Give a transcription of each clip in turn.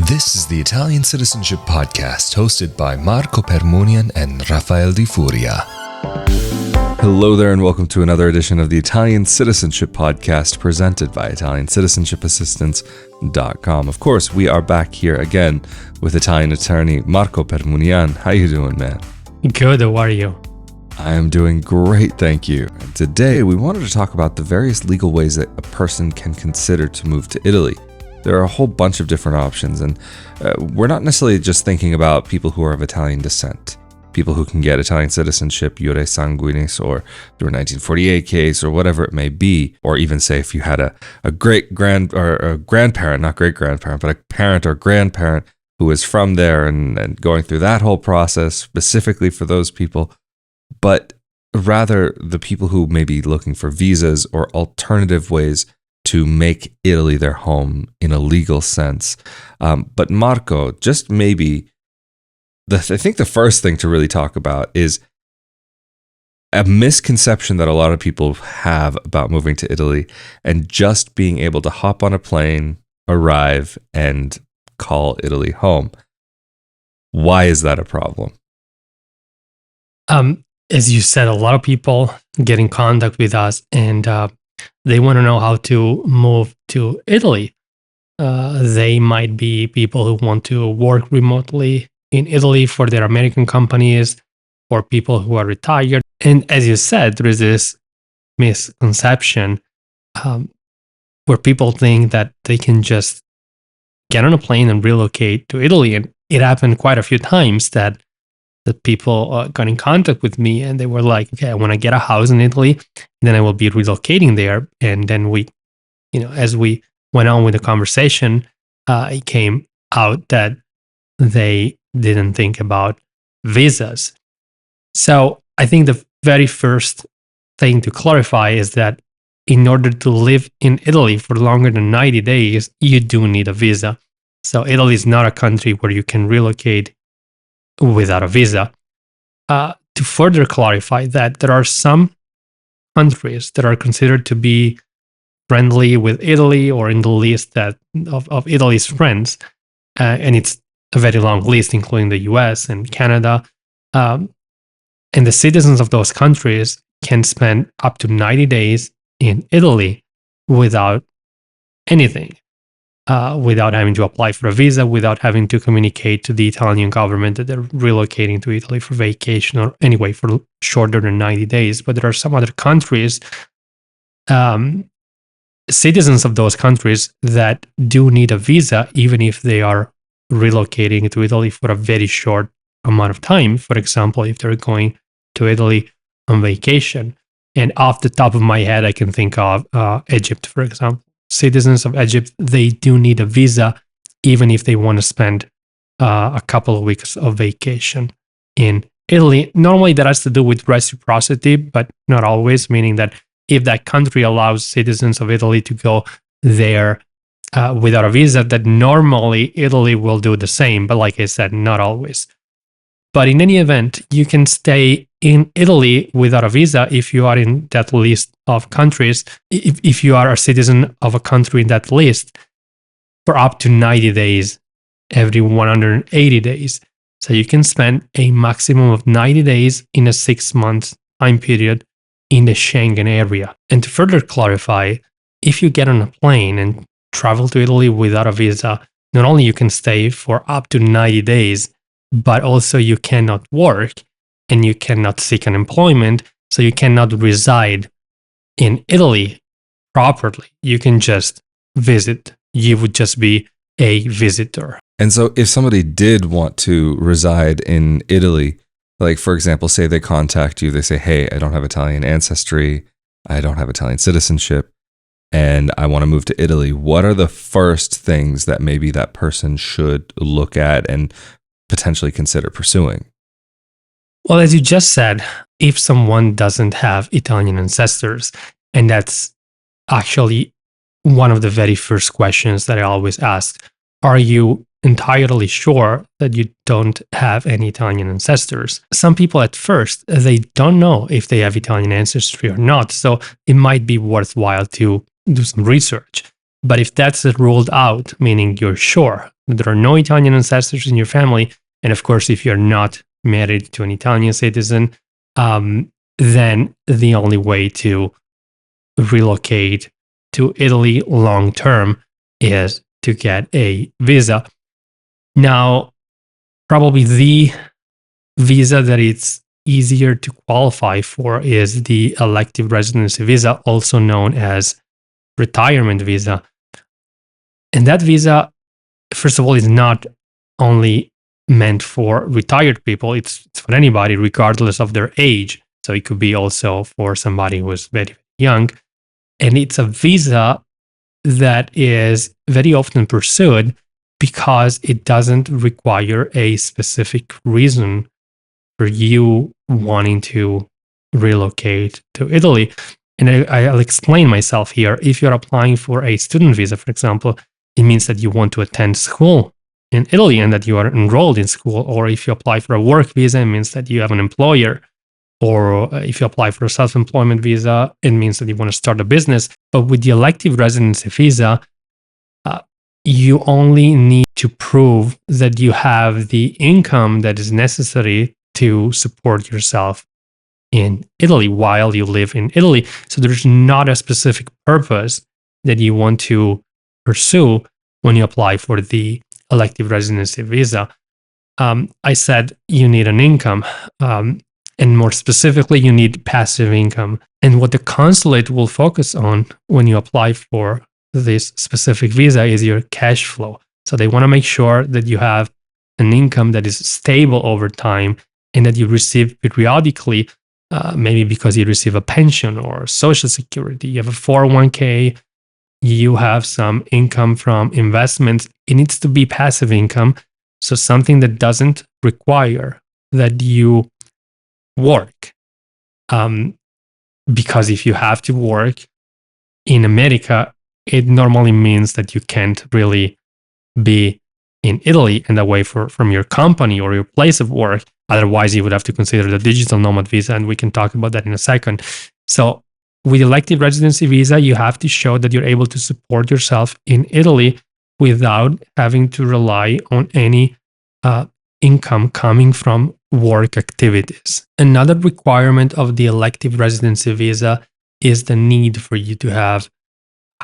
This is the Italian Citizenship Podcast, hosted by Marco Permunian and Rafael Di Furia. Hello there, and welcome to another edition of the Italian Citizenship Podcast, presented by ItaliancitizenshipAssistance.com. Of course, we are back here again with Italian attorney Marco Permunian. How you doing, man? Good, how are you? I am doing great, thank you. And today, we wanted to talk about the various legal ways that a person can consider to move to Italy. There are a whole bunch of different options, and we're not necessarily just thinking about people who are of Italian descent, people who can get Italian citizenship, iure sanguinis, or through a 1948 case, or whatever it may be, or even say if you had a grandparent, not great-grandparent, but a parent or grandparent who is from there and going through that whole process specifically for those people, but rather the people who may be looking for visas or alternative ways to make Italy their home in a legal sense. But Marco, just maybe, I think the first thing to really talk about is a misconception that a lot of people have about moving to Italy and just being able to hop on a plane, arrive, and call Italy home. Why is that a problem? As you said, a lot of people get in contact with us and they want to know how to move to Italy. They might be people who want to work remotely in Italy for their American companies, or people who are retired. And as you said, there is this misconception where people think that they can just get on a plane and relocate to Italy. And it happened quite a few times that people got in contact with me and they were like, okay, I want to get a house in Italy, then I will be relocating there. And then we, as we went on with the conversation, it came out that they didn't think about visas. So I think the very first thing to clarify is that in order to live in Italy for longer than 90 days, you do need a visa. So Italy is not a country where you can relocate without a visa. To further clarify that, there are some countries that are considered to be friendly with Italy or in the list of Italy's friends, and it's a very long list, including the US and Canada. And the citizens of those countries can spend up to 90 days in Italy without anything. Without having to apply for a visa, without having to communicate to the Italian government that they're relocating to Italy for vacation, or anyway, for shorter than 90 days. But there are some other countries, citizens of those countries, that do need a visa, even if they are relocating to Italy for a very short amount of time. For example, if they're going to Italy on vacation. And off the top of my head, I can think of Egypt, for example. Citizens of Egypt, they do need a visa, even if they want to spend a couple of weeks of vacation in Italy. Normally, that has to do with reciprocity, but not always, meaning that if that country allows citizens of Italy to go there without a visa, that normally Italy will do the same. But like I said, not always. But in any event, you can stay in Italy without a visa if you are in that list of countries, if you are a citizen of a country in that list, for up to 90 days every 180 days. So you can spend a maximum of 90 days in a 6-month time period in the Schengen area. And to further clarify, if you get on a plane and travel to Italy without a visa, not only you can stay for up to 90 days, but also you cannot work and you cannot seek an employment, so you cannot reside in Italy properly. You can just visit. You would just be a visitor. And so if somebody did want to reside in Italy, like for example, say they contact you, they say, hey, I don't have Italian ancestry, I don't have Italian citizenship, and I want to move to Italy, what are the first things that maybe that person should look at and potentially consider pursuing? Well, as you just said, if someone doesn't have Italian ancestors, and that's actually one of the very first questions that I always ask, are you entirely sure that you don't have any Italian ancestors? Some people at first, they don't know if they have Italian ancestry or not, so it might be worthwhile to do some research. But if that's ruled out, meaning you're sure there are no Italian ancestors in your family, and of course, if you're not married to an Italian citizen, then the only way to relocate to Italy long term is to get a visa. Now, probably the visa that it's easier to qualify for is the elective residency visa, also known as retirement visa. And that visa, first of all, is not only meant for retired people, it's for anybody, regardless of their age. So it could be also for somebody who is very young. And it's a visa that is very often pursued because it doesn't require a specific reason for you wanting to relocate to Italy. And I'll explain myself here. If you're applying for a student visa, for example, it means that you want to attend school in Italy and that you are enrolled in school. Or if you apply for a work visa, it means that you have an employer. Or if you apply for a self-employment visa, it means that you want to start a business. But with the elective residency visa, you only need to prove that you have the income that is necessary to support yourself in Italy while you live in Italy. So there's not a specific purpose that you want to pursue when you apply for the elective residency visa. I said you need an income. And more specifically, you need passive income. And what the consulate will focus on when you apply for this specific visa is your cash flow. So they want to make sure that you have an income that is stable over time and that you receive periodically, maybe because you receive a pension or social security, you have a 401k, you have some income from investments. It needs to be passive income. So something that doesn't require that you work. Because if you have to work in America, it normally means that you can't really be in Italy and away from your company or your place of work. Otherwise, you would have to consider the digital nomad visa, and we can talk about that in a second. So with elective residency visa, you have to show that you're able to support yourself in Italy without having to rely on any income coming from work activities. Another requirement of the elective residency visa is the need for you to have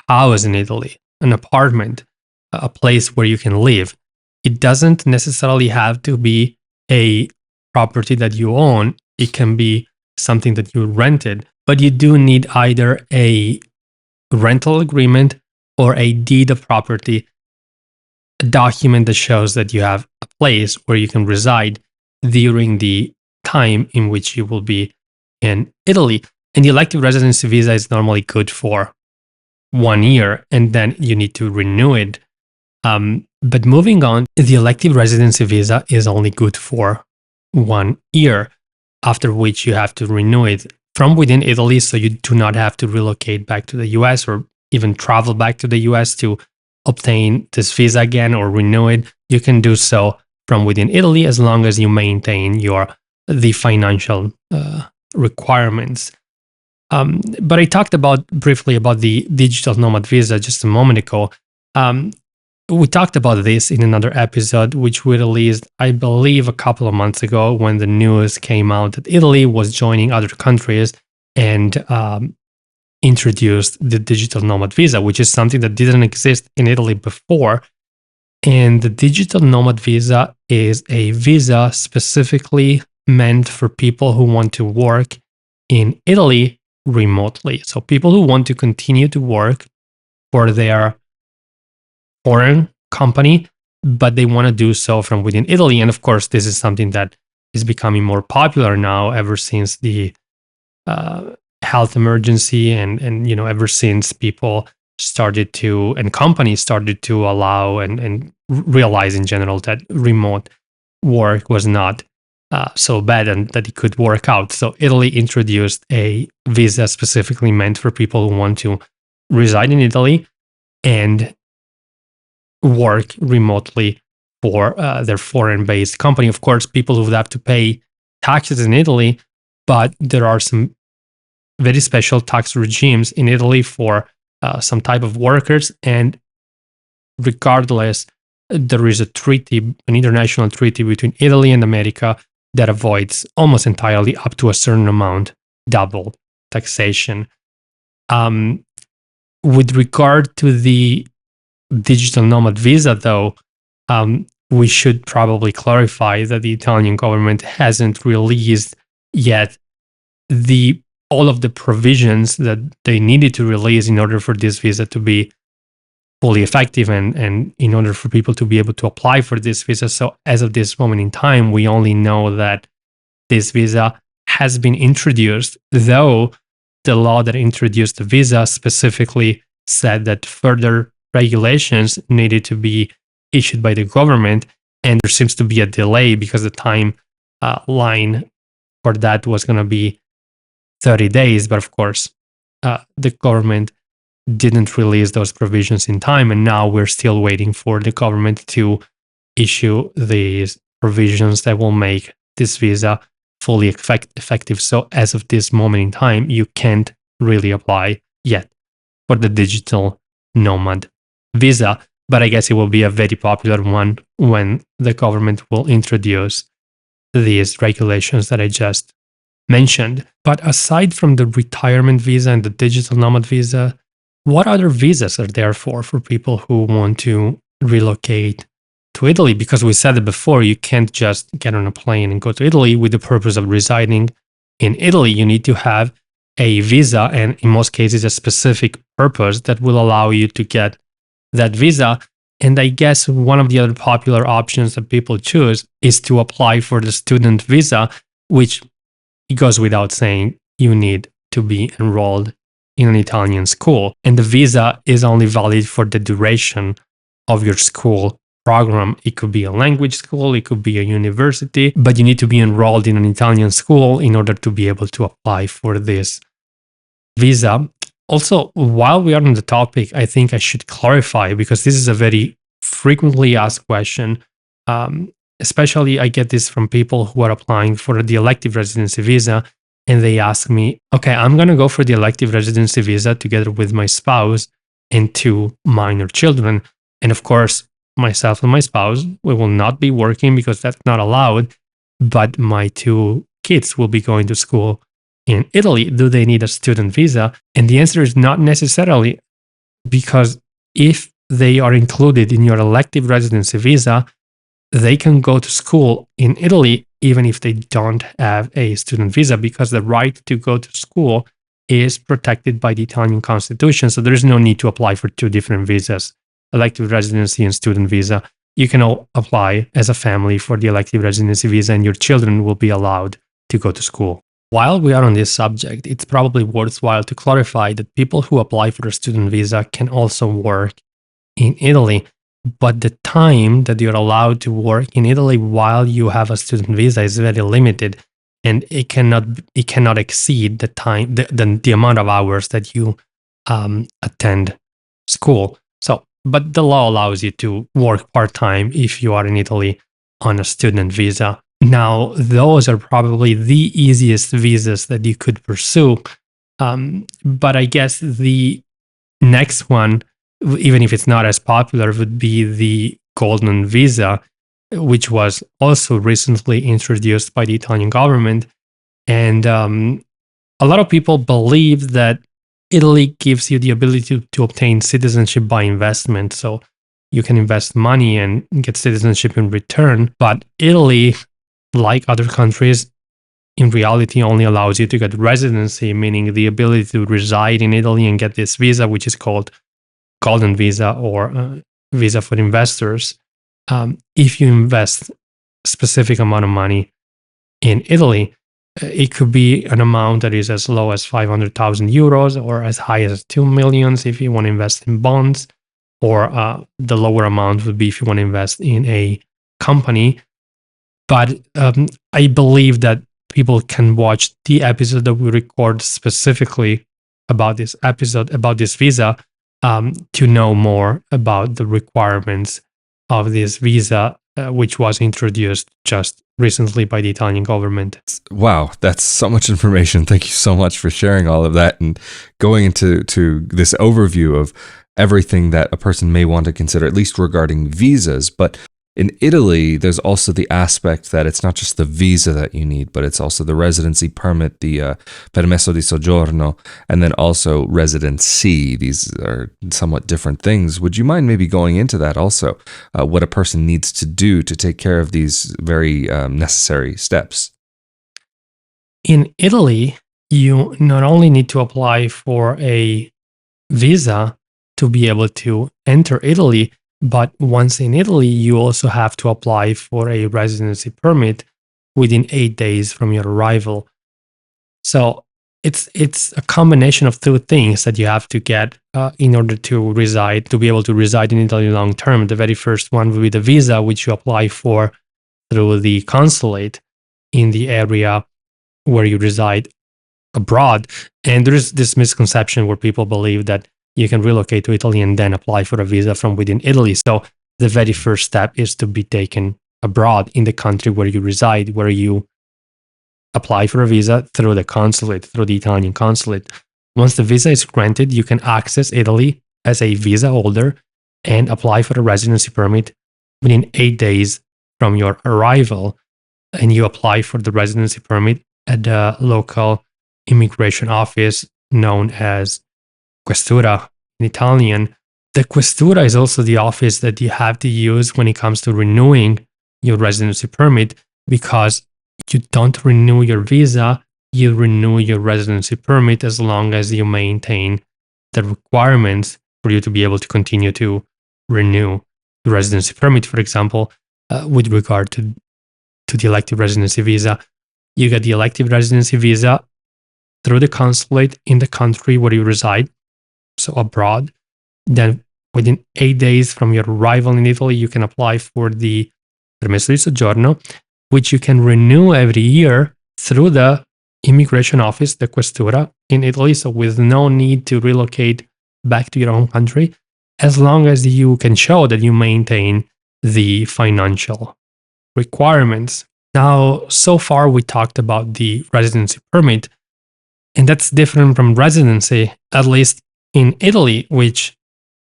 a house in Italy, an apartment, a place where you can live. It doesn't necessarily have to be a property that you own. It can be something that you rented, but you do need either a rental agreement or a deed of property, a document that shows that you have a place where you can reside during the time in which you will be in Italy. And the elective residency visa is normally good for 1 year, and then you need to renew it. But moving on, the elective residency visa is only good for 1 year, after which you have to renew it from within Italy, so you do not have to relocate back to the US or even travel back to the US to obtain this visa again or renew it. You can do so from within Italy as long as you maintain the financial requirements. But I talked briefly about the digital nomad visa just a moment ago. We talked about this in another episode, which we released, I believe, a couple of months ago when the news came out that Italy was joining other countries and introduced the digital nomad visa, which is something that didn't exist in Italy before. And the digital nomad visa is a visa specifically meant for people who want to work in Italy remotely. So people who want to continue to work for their foreign company, but they want to do so from within Italy. And of course, this is something that is becoming more popular now ever since the health emergency and ever since people started to, and companies started to allow and realize in general that remote work was not so bad and that it could work out. So Italy introduced a visa specifically meant for people who want to reside in Italy and work remotely for their foreign-based company. Of course, people would have to pay taxes in Italy, but there are some very special tax regimes in Italy for some type of workers. And regardless there is a treaty, an international treaty between Italy and America that avoids almost entirely up to a certain amount double taxation. With regard to the digital nomad visa, though, we should probably clarify that the Italian government hasn't released yet all of the provisions that they needed to release in order for this visa to be fully effective and in order for people to be able to apply for this visa. So as of this moment in time, we only know that this visa has been introduced, though the law that introduced the visa specifically said that further regulations needed to be issued by the government, and there seems to be a delay because the time line for that was going to be 30 days. But of course, the government didn't release those provisions in time, and now we're still waiting for the government to issue these provisions that will make this visa fully effective. So as of this moment in time, you can't really apply yet for the digital nomad visa, but I guess it will be a very popular one when the government will introduce these regulations that I just mentioned. But aside from the retirement visa and the digital nomad visa, what other visas are there for people who want to relocate to Italy? Because we said it before, you can't just get on a plane and go to Italy with the purpose of residing in Italy. You need to have a visa, and in most cases, a specific purpose that will allow you to get that visa. And I guess one of the other popular options that people choose is to apply for the student visa, which it goes without saying, you need to be enrolled in an Italian school. And the visa is only valid for the duration of your school program. It could be a language school, it could be a university, but you need to be enrolled in an Italian school in order to be able to apply for this visa. Also, while we are on the topic, I think I should clarify, because this is a very frequently asked question. Especially, I get this from people who are applying for the elective residency visa, and they ask me, okay, I'm going to go for the elective residency visa together with my spouse and 2 minor children. And of course, myself and my spouse, we will not be working because that's not allowed, but my 2 kids will be going to school in Italy. Do they need a student visa? And the answer is not necessarily, because if they are included in your elective residency visa, they can go to school in Italy even if they don't have a student visa, because the right to go to school is protected by the Italian constitution. So there is no need to apply for 2 different visas, elective residency and student visa. You can all apply as a family for the elective residency visa, and your children will be allowed to go to school. While we are on this subject, it's probably worthwhile to clarify that people who apply for a student visa can also work in Italy, but the time that you're allowed to work in Italy while you have a student visa is very limited, and it cannot exceed the time, the amount of hours that you attend school. So, but the law allows you to work part-time if you are in Italy on a student visa. Now, those are probably the easiest visas that you could pursue. But I guess the next one, even if it's not as popular, would be the golden visa, which was also recently introduced by the Italian government. And a lot of people believe that Italy gives you the ability to obtain citizenship by investment. So you can invest money and get citizenship in return. But Italy, like other countries, in reality only allows you to get residency, meaning the ability to reside in Italy and get this visa, which is called golden visa or visa for investors. If you invest a specific amount of money in Italy, it could be an amount that is as low as 500,000 euros or as high as 2 million if you want to invest in bonds, or the lower amount would be if you want to invest in a company. But I believe that people can watch the episode that we record specifically about this episode, about this visa, to know more about the requirements of this visa, which was introduced just recently by the Italian government. Wow, that's so much information. Thank you so much for sharing all of that and going into this overview of everything that a person may want to consider, at least regarding visas. But in Italy, there's also the aspect that it's not just the visa that you need, but it's also the residency permit, the permesso di soggiorno, and then also residency. These are somewhat different things. Would you mind maybe going into that also, what a person needs to do to take care of these very necessary steps? In Italy, you not only need to apply for a visa to be able to enter Italy, but once in Italy, you also have to apply for a residency permit within 8 days from your arrival. So it's a combination of two things that you have to get in order to be able to reside in Italy long term. The very first one will be the visa, which you apply for through the consulate in the area where you reside abroad. And there is this misconception where people believe that you can relocate to Italy and then apply for a visa from within Italy. So the very first step is to be taken abroad in the country where you reside, where you apply for a visa through the consulate, through the Italian consulate. Once the visa is granted, you can access Italy as a visa holder and apply for a residency permit within 8 days from your arrival. And you apply for the residency permit at the local immigration office known as Questura in Italian. The Questura is also the office that you have to use when it comes to renewing your residency permit, because you don't renew your visa, you renew your residency permit as long as you maintain the requirements for you to be able to continue to renew the residency permit. For example, with regard to the elective residency visa, you get the elective residency visa through the consulate in the country where you reside, so abroad. Then within 8 days from your arrival in Italy, you can apply for the permesso di soggiorno, which you can renew every year through the immigration office, the Questura in Italy. So with no need to relocate back to your own country, as long as you can show that you maintain the financial requirements. Now, so far we talked about the residency permit, and that's different from residency, at least in Italy, which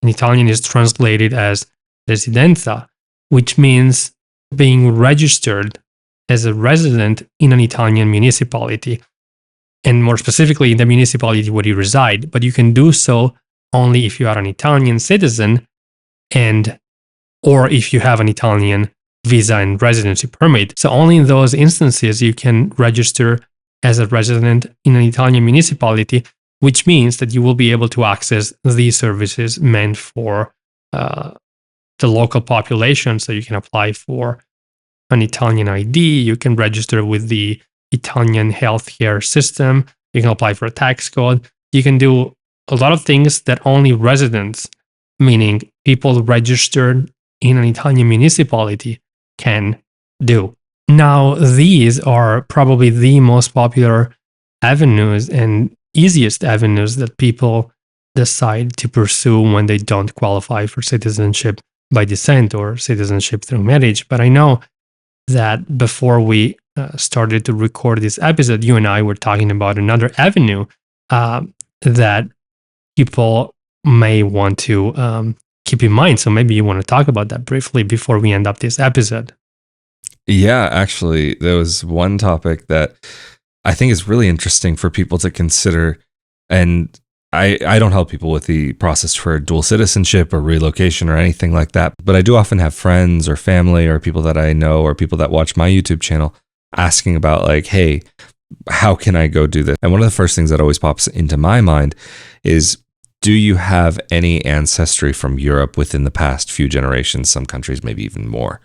in Italian is translated as residenza, which means being registered as a resident in an Italian municipality, and more specifically in the municipality where you reside. But you can do so only if you are an Italian citizen or if you have an Italian visa and residency permit. So only in those instances you can register as a resident in an Italian municipality, which means that you will be able to access these services meant for the local population. So you can apply for an Italian ID, you can register with the Italian healthcare system, you can apply for a tax code, you can do a lot of things that only residents, meaning people registered in an Italian municipality, can do. Now, these are probably the most popular avenues and easiest avenues that people decide to pursue when they don't qualify for citizenship by descent or citizenship through marriage. But I know that before we started to record this episode, you and I were talking about another avenue that people may want to keep in mind. So maybe you want to talk about that briefly before we end up this episode. Yeah, actually, there was one topic that I think is really interesting for people to consider. And I don't help people with the process for dual citizenship or relocation or anything like that. But I do often have friends or family or people that I know or people that watch my YouTube channel asking about like, hey, how can I go do this? And one of the first things that always pops into my mind is, do you have any ancestry from Europe within the past few generations? Some countries, maybe even more.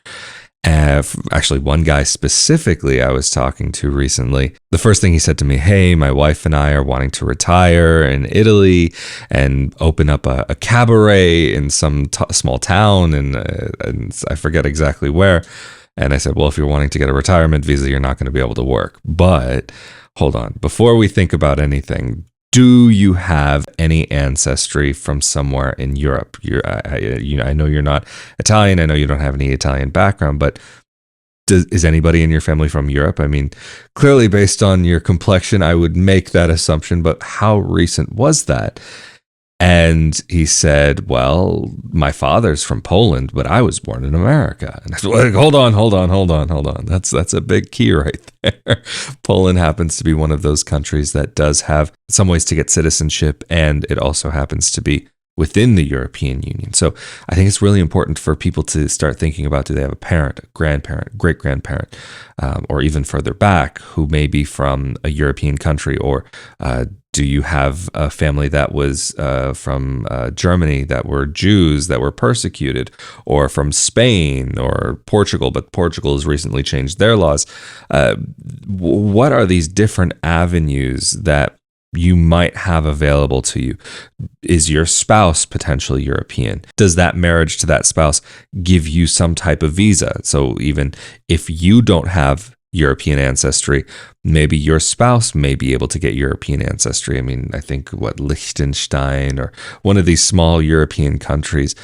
Actually, one guy specifically I was talking to recently, the first thing he said to me, hey, my wife and I are wanting to retire in Italy and open up a cabaret in some small town, and I forget exactly where. And I said, well, if you're wanting to get a retirement visa, you're not going to be able to work. But hold on, before we think about anything, do you have any ancestry from somewhere in Europe? I know you're not Italian. I know you don't have any Italian background, but is anybody in your family from Europe? I mean, clearly based on your complexion, I would make that assumption, but how recent was that? And he said, well, my father's from Poland, but I was born in America. And I said, well, hold on. That's a big key right there. Poland happens to be one of those countries that does have some ways to get citizenship, and it also happens to be within the European Union. So I think it's really important for people to start thinking about, do they have a parent, a grandparent, great-grandparent, or even further back who may be from a European country, or do you have a family that was from Germany that were Jews that were persecuted, or from Spain or Portugal, but Portugal has recently changed their laws? What are these different avenues that you might have available to you? Is your spouse potentially European? Does that marriage to that spouse give you some type of visa? So even if you don't have European ancestry, maybe your spouse may be able to get European ancestry. I mean, I think Liechtenstein or one of these small European countries,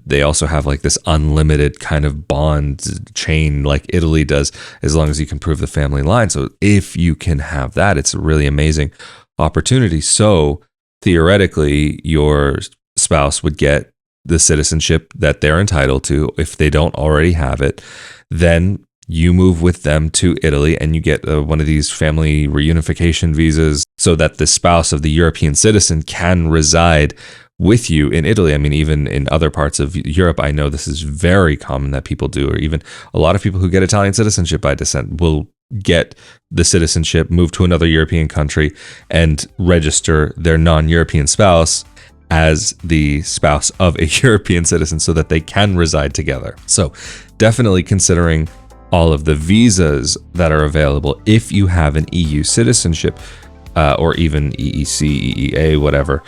they also have like this unlimited kind of bond chain like Italy does, as long as you can prove the family line. So if you can have that, it's a really amazing opportunity. So theoretically, your spouse would get the citizenship that they're entitled to. If they don't already have it, then you move with them to Italy and you get one of these family reunification visas so that the spouse of the European citizen can reside with you in Italy. I mean, even in other parts of Europe, I know this is very common that people do, or even a lot of people who get Italian citizenship by descent will get the citizenship, move to another European country, and register their non-European spouse as the spouse of a European citizen so that they can reside together. So definitely considering all of the visas that are available if you have an EU citizenship, or even EEC, EEA, whatever,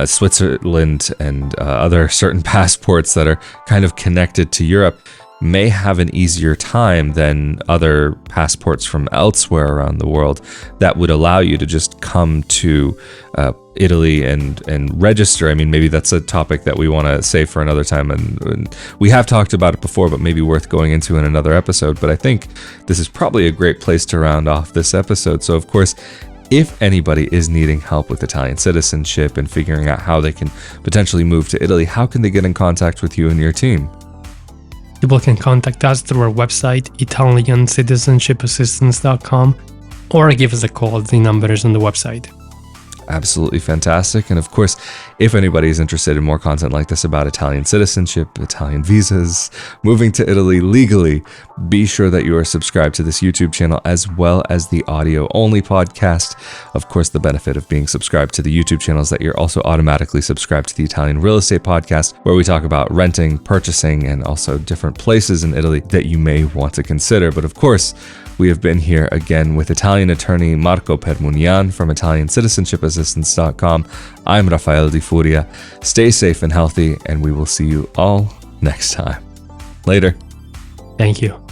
Switzerland and other certain passports that are kind of connected to Europe may have an easier time than other passports from elsewhere around the world that would allow you to just come to Italy and register. I mean, maybe that's a topic that we want to save for another time, and we have talked about it before, but maybe worth going into in another episode. But I think this is probably a great place to round off this episode. So of course, if anybody is needing help with Italian citizenship and figuring out how they can potentially move to Italy, how can they get in contact with you and your team? People can contact us through our website, ItalianCitizenshipassistance.com, or give us a call. The number is on the website. Absolutely fantastic. And of course, if anybody is interested in more content like this about Italian citizenship, Italian visas, moving to Italy legally, be sure that you are subscribed to this YouTube channel as well as the audio-only podcast. Of course, the benefit of being subscribed to the YouTube channel is that you're also automatically subscribed to the Italian Real Estate Podcast, where we talk about renting, purchasing, and also different places in Italy that you may want to consider. But of course, we have been here again with Italian attorney Marco Permunian from ItalianCitizenshipassistance.com. I'm Rafael Di Furia. Stay safe and healthy, and we will see you all next time. Later. Thank you.